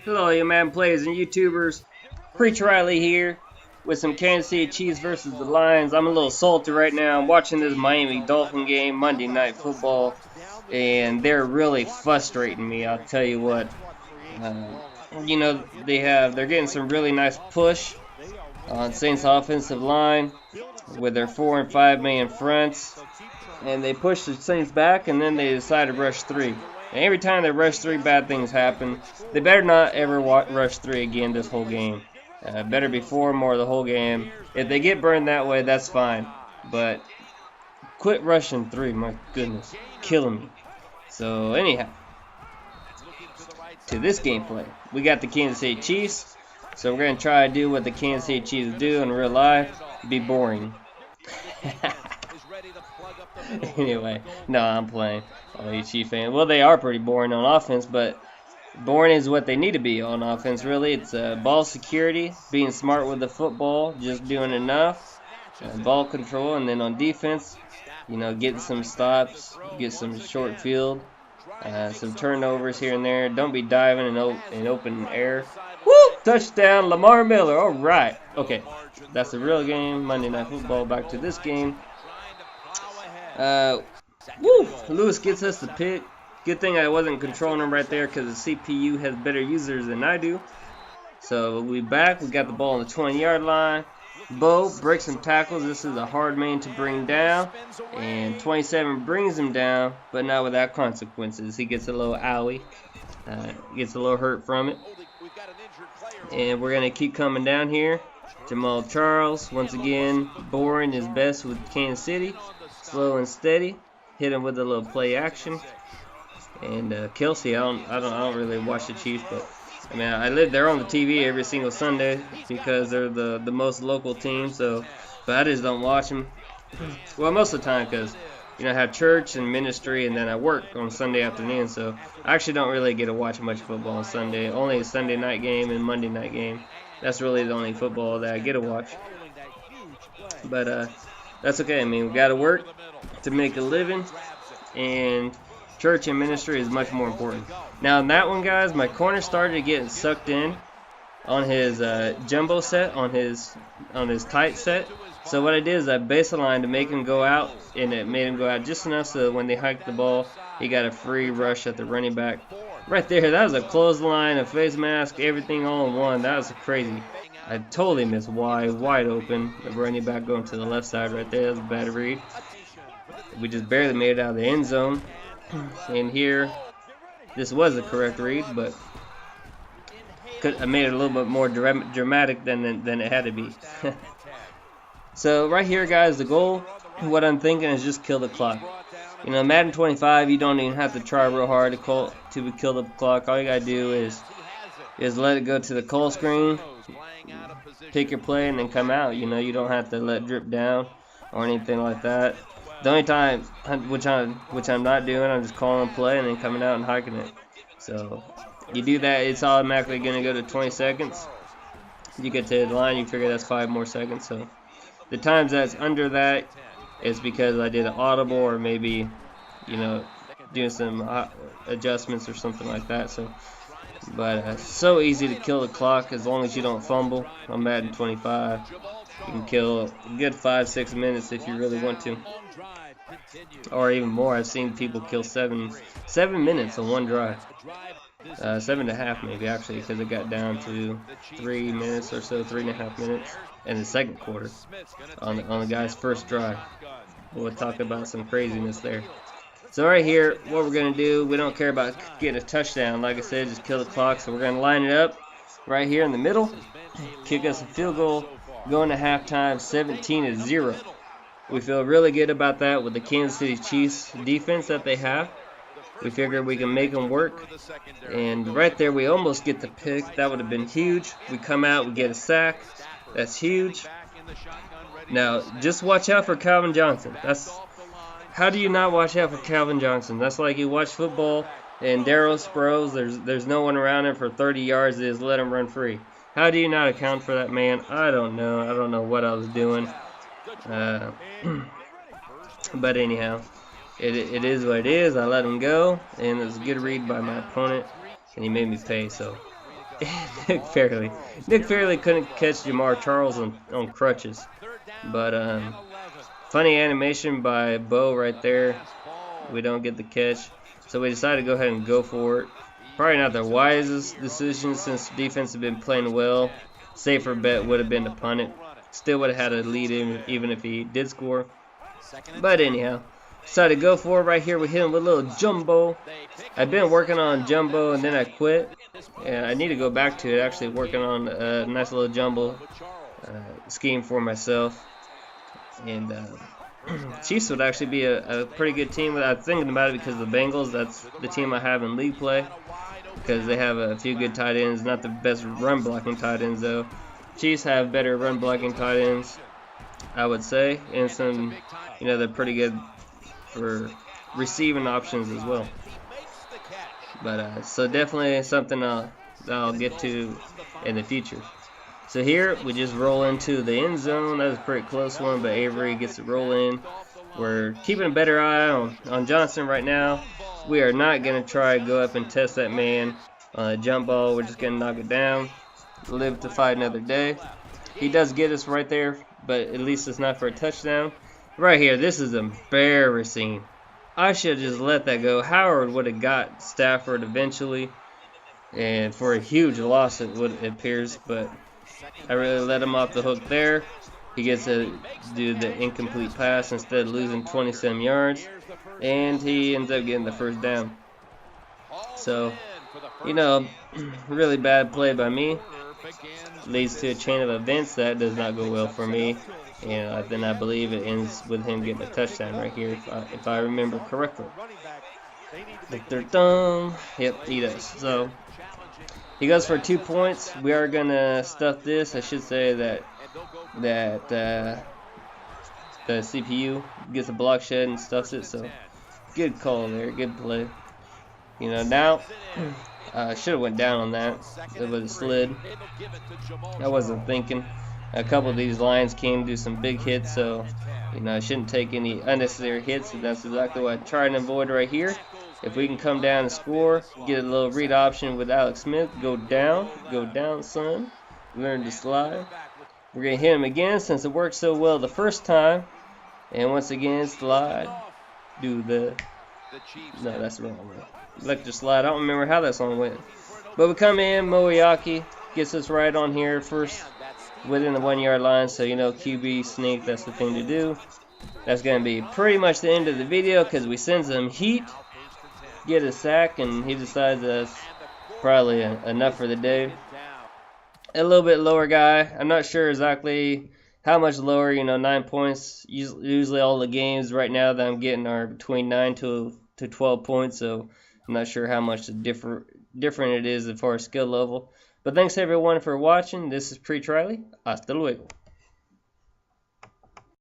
Hello, you Madden players and YouTubers. Preacher Riley here with some Kansas City Chiefs versus the Lions. I'm a little salty right now. I'm watching this Miami Dolphin game, Monday Night Football, and they're really frustrating me. I'll tell you what. They're getting some really nice push on Saints offensive line with their 4 and 5 man fronts, and they push the Saints back, and then they decide to rush 3. And every time they rush 3, bad things happen. They better not ever rush 3 again this whole game. Better be 4 more the whole game. If they get burned that way, that's fine. But quit rushing 3, my goodness. Killing me. So anyhow, to this gameplay. We got the Kansas City Chiefs. So we're going to try to do what the Kansas City Chiefs do in real life. Be boring. Anyway, no, I'm playing. All you Chief fans. Well, they are pretty boring on offense, but boring is what they need to be on offense, really. It's ball security, being smart with the football, just doing enough, ball control, and then on defense, getting some stops, get some short field, some turnovers here and there. Don't be diving in open air. Woo! Touchdown, Lamar Miller. All right. Okay, that's the real game. Monday Night Football. Back to this game. Lewis gets us the pick. Good thing I wasn't controlling him right there because the CPU has better users than I do. So we back. We got the ball on the 20-yard line. Bo breaks some tackles. This is a hard man to bring down. And 27 brings him down, but not without consequences. He gets a little owie. Gets a little hurt from it. And we're going to keep coming down here. Jamal Charles, once again, boring his best with Kansas City. Slow and steady. Hit him with a little play action. And Kelsey, I don't really watch the Chiefs, but I mean, they're on the TV every single Sunday because they're the most local team. So, but I just don't watch them. Well, most of the time because I have church and ministry, and then I work on Sunday afternoon. So I actually don't really get to watch much football on Sunday. Only a Sunday night game and Monday night game. That's really the only football that I get to watch. But that's okay. I mean, we got to work to make a living, and church and ministry is much more important. Now, in that one, guys, my corner started getting sucked in on his jumbo set, on his tight set. So what I did is I baselined to make him go out, and it made him go out just enough so that when they hiked the ball, he got a free rush at the running back. Right there, that was a clothesline, a face mask, everything all in one. That was crazy. I totally missed wide open. The running back going to the left side right there. That was a bad read. We just barely made it out of the end zone. And here, this was the correct read, but I made it a little bit more dramatic than it had to be. So right here, guys, the goal, what I'm thinking is just kill the clock. Madden 25, you don't even have to try real hard to kill the clock. All you gotta do is let it go to the call screen, pick your play, and then come out. You don't have to let it drip down or anything like that. The only time, which I'm not doing, I'm just calling a play and then coming out and hiking it. So you do that, it's automatically going to go to 20 seconds. You get to the line, you figure that's 5 more seconds. So the times that's under that is because I did an audible or maybe, doing some adjustments or something like that. So, but it's so easy to kill the clock as long as you don't fumble. I'm Madden 25. You can kill a good 5-6 minutes if you really want to, or even more. I've seen people kill 7 minutes on one drive, 7.5 maybe actually, because it got down to 3 minutes or so, 3.5 minutes in the second quarter on the guy's first drive. We'll talk about some craziness there. So right here, what we're gonna do, we don't care about getting a touchdown. Like I said, just kill the clock. So we're gonna line it up right here in the middle, kick us a field goal. Going to halftime 17-0. We feel really good about that with the Kansas City Chiefs defense that they have. We figure we can make them work. And right there, we almost get the pick. That would have been huge. We come out, we get a sack. That's huge. Now, just watch out for Calvin Johnson. How do you not watch out for Calvin Johnson? That's like you watch football and Darryl Sproles. There's no one around him for 30 yards. They just let him run free. How do you not account for that man? I don't know. I don't know what I was doing. But anyhow, it is what it is. I let him go, and it was a good read by my opponent, and he made me pay. So Nick Fairley. Nick Fairley couldn't catch Jamar Charles on crutches. But funny animation by Bo right there. We don't get the catch. So we decided to go ahead and go for it. Probably not the wisest decision since defense had been playing well. Safer bet would have been to punt it. Still would have had a lead even if he did score. But anyhow, decided to go for it right here. We hit him with a little jumbo. I've been working on jumbo and then I quit. And I need to go back to it, actually working on a nice little jumbo scheme for myself. And Chiefs would actually be a pretty good team. I'm thinking about it because the Bengals, that's the team I have in league play. Because they have a few good tight ends. Not the best run blocking tight ends, though. Chiefs have better run blocking tight ends, I would say. And some, they're pretty good for receiving options as well. But so definitely something I'll get to in the future. So here we just roll into the end zone. That was a pretty close one, but Avery gets to roll in. We're keeping a better eye on Johnson right now. We are not going to try to go up and test that man on a jump ball. We're just going to knock it down, live to fight another day. He does get us right there, but at least it's not for a touchdown. Right here, this is embarrassing. I should have just let that go. Howard would have got Stafford eventually, and for a huge loss it appears, but I really let him off the hook there. He gets to do the incomplete pass instead of losing 27 yards, and he ends up getting the first down. So, really bad play by me. Leads to a chain of events that does not go well for me. And then I believe it ends with him getting a touchdown right here, if I remember correctly. Yep, he does. So he goes for 2 points. We are gonna stuff this. I should say that the CPU gets a block shed and stuffs it. So good call there, good play. Now I should have went down on that. It would have slid. I wasn't thinking. A couple of these lines came to do some big hits, so I shouldn't take any unnecessary hits, and that's exactly what I try and avoid right here. If we can come down and score, get a little read option with Alex Smith, go down, son. Learn to slide. We're gonna hit him again since it worked so well the first time, and once again slide. No, that's the wrong way. Electric slide. I don't remember how that song went, but we come in. Moiyaki gets us right on here first. Within the 1 yard line, so QB sneak, that's the thing to do. That's going to be pretty much the end of the video because we send some heat, get a sack, and he decides that's probably enough for the day. A little bit lower guy. I'm not sure exactly how much lower, 9 points. Usually all the games right now that I'm getting are between 9 to 12 points, so I'm not sure how much different it is as far as skill level. But thanks everyone for watching. This is Pre-Triley. Hasta luego.